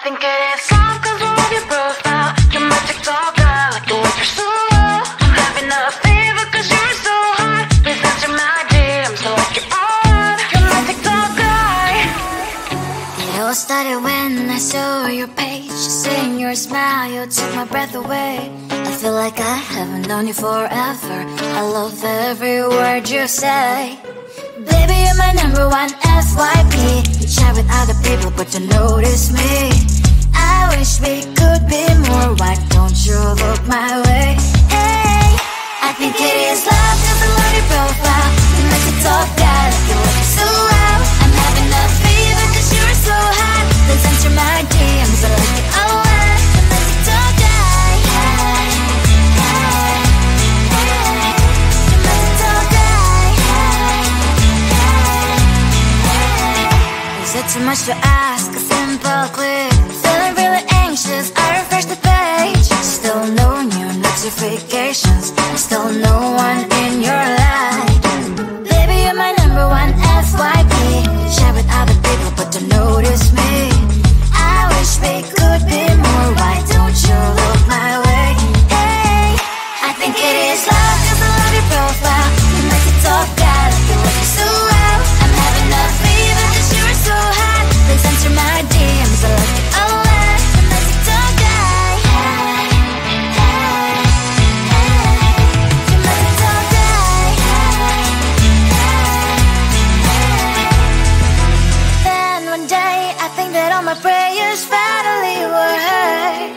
think it is love 'cause I love your profile. You're my TikTok guy, like the way you're so low. I'm having a fever 'cause you're so hot. Please answer my DMs, know what you're on. You're my TikTok guy. It all started when I saw your page. Seeing your smile, you took my breath away. I feel like I haven't known you forever. I love every word you say. Baby, you're my number one FYP. You chat with other people, but you notice me. I wish we could be more. Why don't you look my way? Hey, I think it is love 'cause I love your profile. You make it talk guy, like you look so loud. I'm having a fever 'cause you're so hot. Please answer my DMs, I like it a lot. You make it talk guy. Hey, hey, hey. You make it talk guy. Is it too much to ask? A simple click. Feeling really anxious, I refresh the page. Still no new notifications. Still no one in your life. Baby, you're my number one FYP. Share with other people, but don't notice me. I wish we could be more. Why don't you look my way? Hey, I think it is love 'cause I love your profile. You make it talk guy, like you look so well. I'm having a fever 'cause you're so hot. Please answer my DMs, I like it a lot. You make it talk guy. Hey, hey, hey. You make it talk guy. Hey, hey, hey. Then one day I think that all my prayers finally were heard.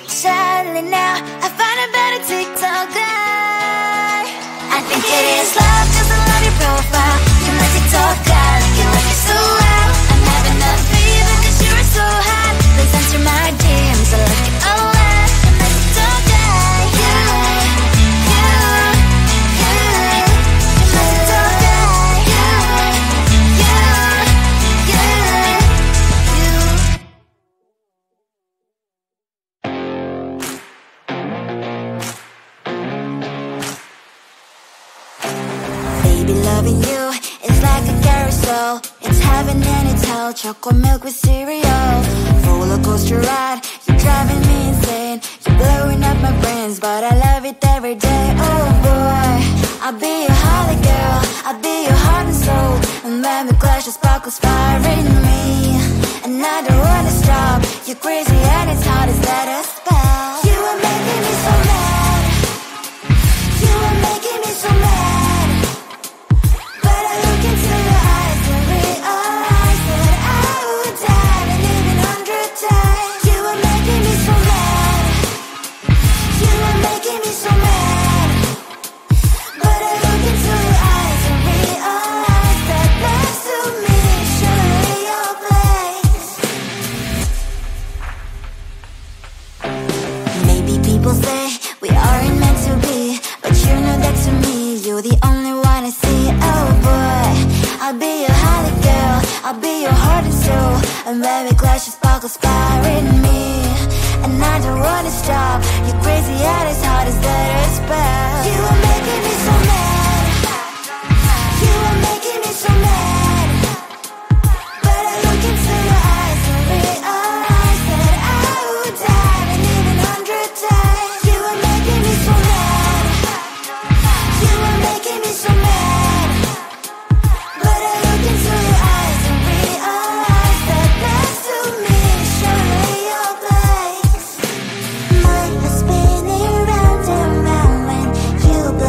Sadly now I find a better TikTok guy. I think it is love 'cause I love your profile. You my TikTok guy, like you look so well. I'm having a fever 'cause you're so hot. Please answer my DMs, I like it a lot. You my TikTok guy. You my TikTok guy. Baby, loving you is like a carousel. It's heaven and it's hell. Chocolate milk with cereal. Roller coaster ride. You're driving me insane. You're blowing up my brains, but I love it every day. Oh boy, I'll be your holly girl. I'll be your heart and soul. And when we clash, the sparkles fire in me. And I don't wanna stop. You're crazy and it's hard as that a spell. You are making me so mad. You are making me so mad. But I look into your eyes and realize that I would die and even 100 times. You are making me so mad. You are making me so mad. But I look into your eyes and realize that next to me is surely your place. Maybe people say we aren't meant to be, but you know that to me, you're the only one I see. Oh boy, I'll be your holly girl. I'll be your heart and soul. And when we clash, the sparkles fire in me. And I don't wanna stop. You're crazy and as hard as that a spell. You are making me so mad. You are making me so mad. But I look into your eyes and realize that I would die and even 100 times. You are making me so mad. You are making me so mad. But I look into your eyes and realize that next to me is surely your place. Mind was spinning round and round when you blow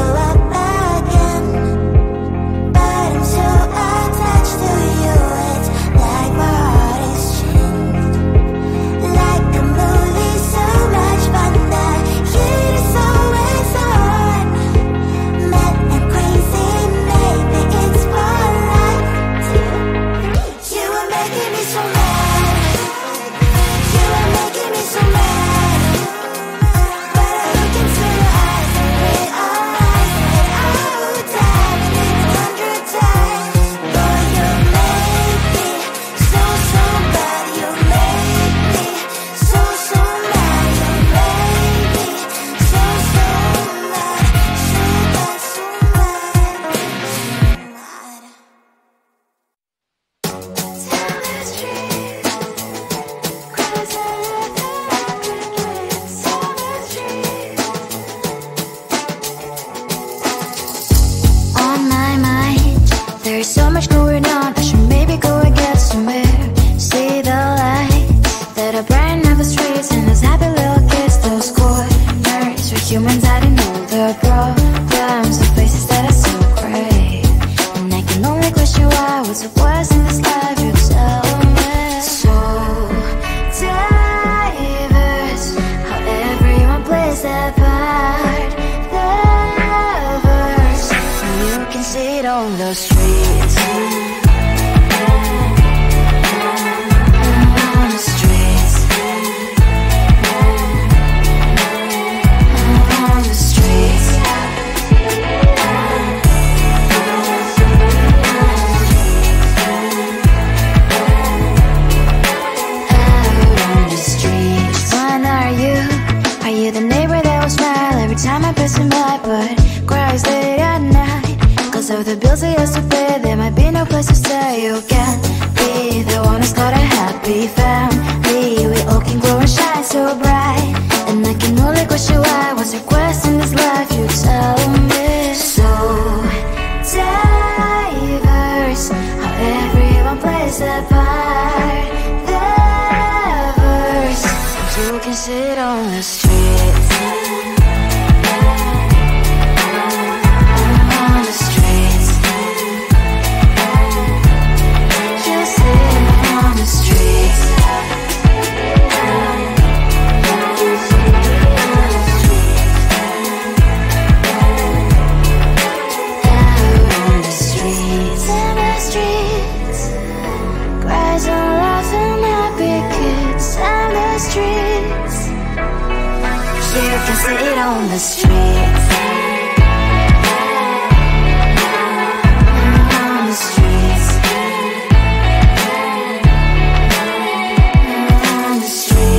on the streets. Of the bills I used to pay, there might be no place to stay. You can be the one who's got a happy family. We all can grow and shine so bright, and I can only question why. What's your quest in this life? You tell me. So diverse, how everyone plays their part. Their verse, you can sit on the streets. Sit on the streets. On the streets. On the streets.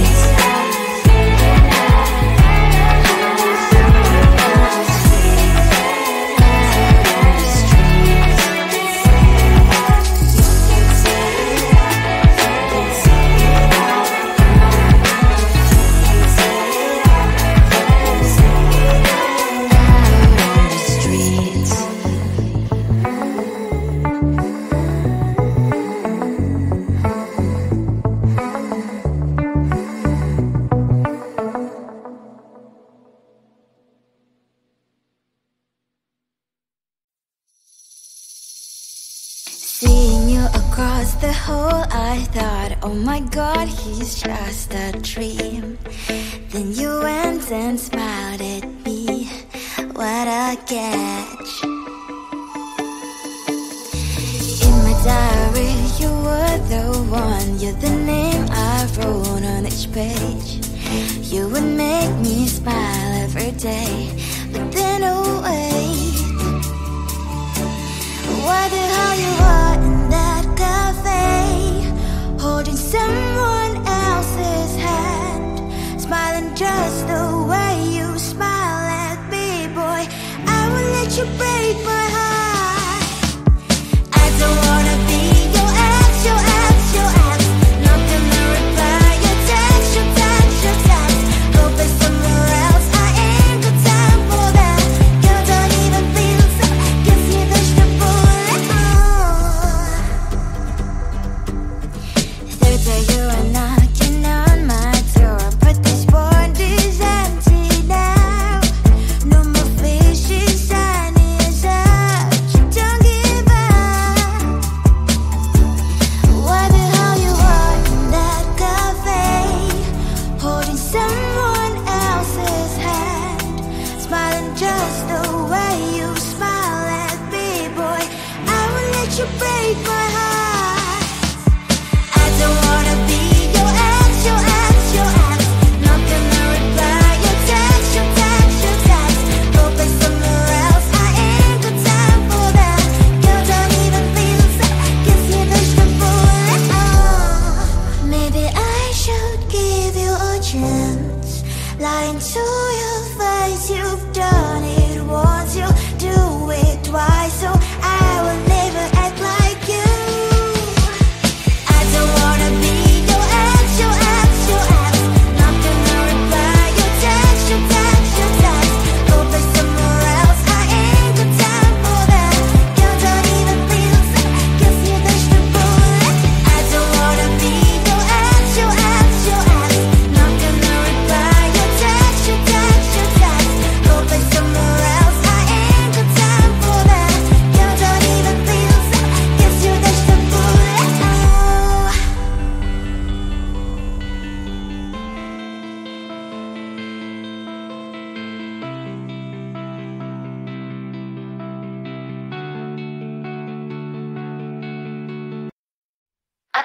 Seeing you across the hall, I thought, oh my God, he's just a dream. Then you went and smiled at me. What a catch. In my diary, you were the one. You're the name I wrote on each page. You would make me smile every day. But then, oh wait, why the hell you are in that cafe, holding someone else's hand, smiling just the way you smile at me, boy. I will let you break my heart. I don't wanna be your ex, your ex, your ex. Not gonna reply your text, your text, your text. Go play somewhere else, I ain't got time for that. You don't even feel so, gives me vegetable. Third day you are knocking on my door, but this board is empty now. No more fish inside is out.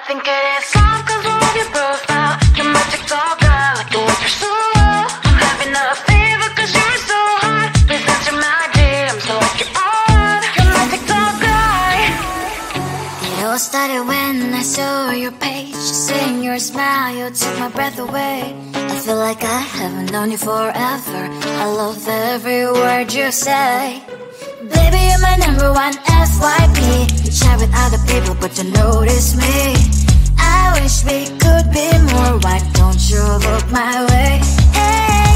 think it is soft 'cause I love your profile. You're my TikTok girl, like the way you're so low. I'm having a fever 'cause you're so hot. Please answer my DMs like you're on. You're my TikTok guy. It all started when I saw your page. Seeing your smile, you took my breath away. I feel like I haven't known you forever. I love every word you say. Baby, you're my number one FYP. You chat with other people, but you notice me. I wish we could be more. Why don't you look my way? Hey,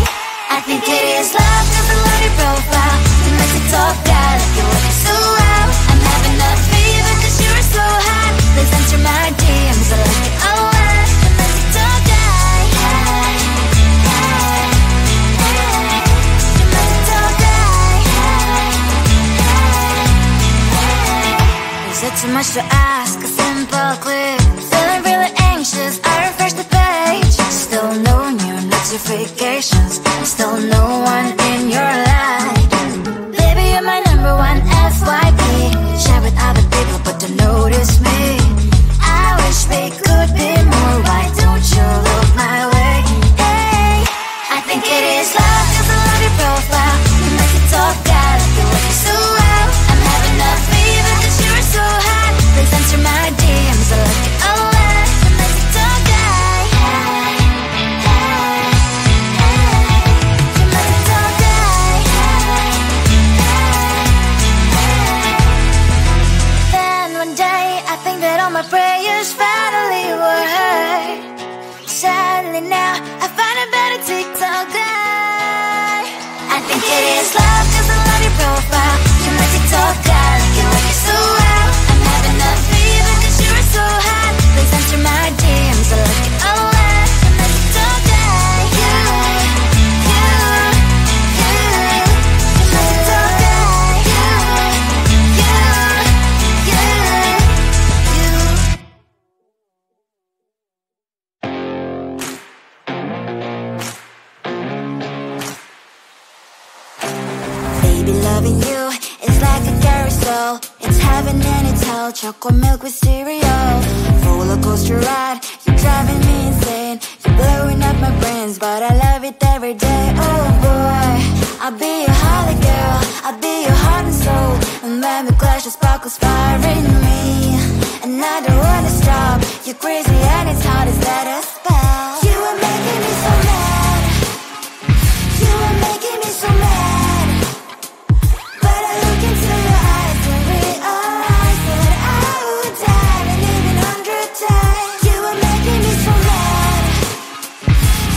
I think it is love 'cause I love your profile. You make me talk guy like you look so well. I'm having a fever 'cause you're so hot. Please answer my DMs, I like it a lot. You make me talk guy. Hey, hey, hey. You make me talk guy. Is it too much to ask? A simple click. Feeling really anxious, I refresh the page. Still no new notifications. Still no one in your life. Baby, you're my number one FYP. You chat with other people, but don't notice me. I wish we could be more. Why don't you look my way? Hey, I think it is love 'cause I love your profile. You make it talk guy like you look so well. I'm having a fever 'cause you're so hot. Please answer my DMs, I like it a lot. You make it talk guy. Hey, hey, hey. You make it talk guy. Hey, hey, hey. Then one day I think that all my prayers finally were heard. Sadly now I find a better TikTok guy. I think it is love 'cause I love your profile. You make it talk guy like you look so well. I'm having a fever 'cause you're so hot. Please answer my DMs, I like it a lot. You make it talk guy. You make it talk guy. Baby, loving you is like a carousel. It's heaven and it's hell. Chocolate milk with cereal. Roller coaster ride, you're driving me insane. You're blowing up my brains, but I love it every day. Oh boy, I'll be your holly girl. I'll be your heart and soul. And when we clash, the sparkles fire in me. And I don't wanna stop. You're crazy and it's hard as that a spell. You are making me so mad. You are making me so mad. But I look into your eyes and realize that I would die and even 100 times. You are making me so mad.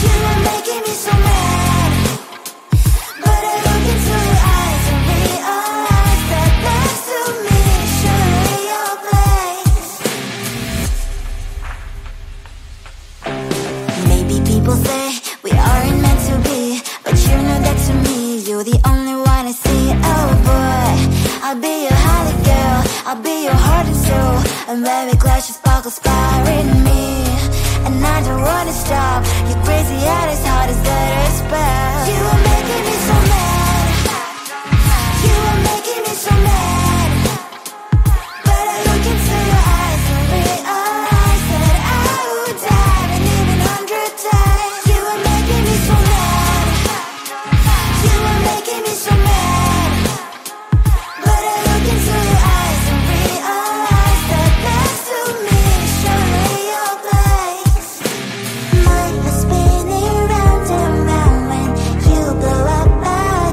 You are making me so mad. But I look into your eyes and realize that next to me is surely your place. Maybe people say we aren't meant to be, but you know that to me you're the only one I see. Oh boy, I'll be your holly girl. I'll be your heart and soul. And when we clash, the sparkles fire in me. And I don't wanna stop. You're crazy and as hard as that a spell. You are making me so mad. You are making me so mad. But I look into your eyes and realize that I would die and even 100 times. You are making me so mad. You are making me so mad. But I look into your eyes and realize that next to me is surely your place. My heart spinning round and round when you blow up my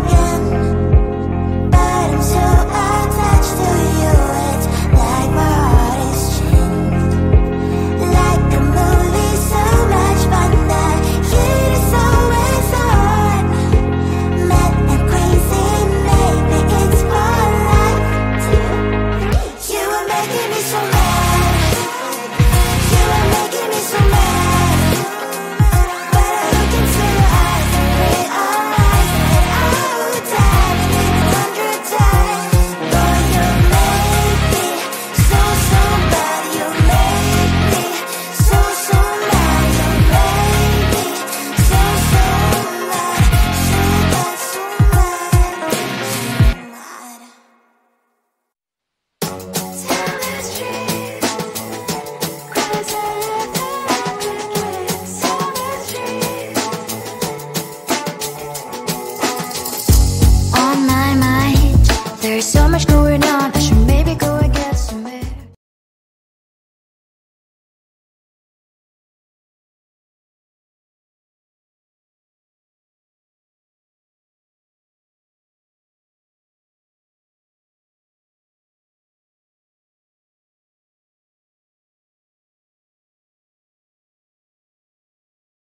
There's so much going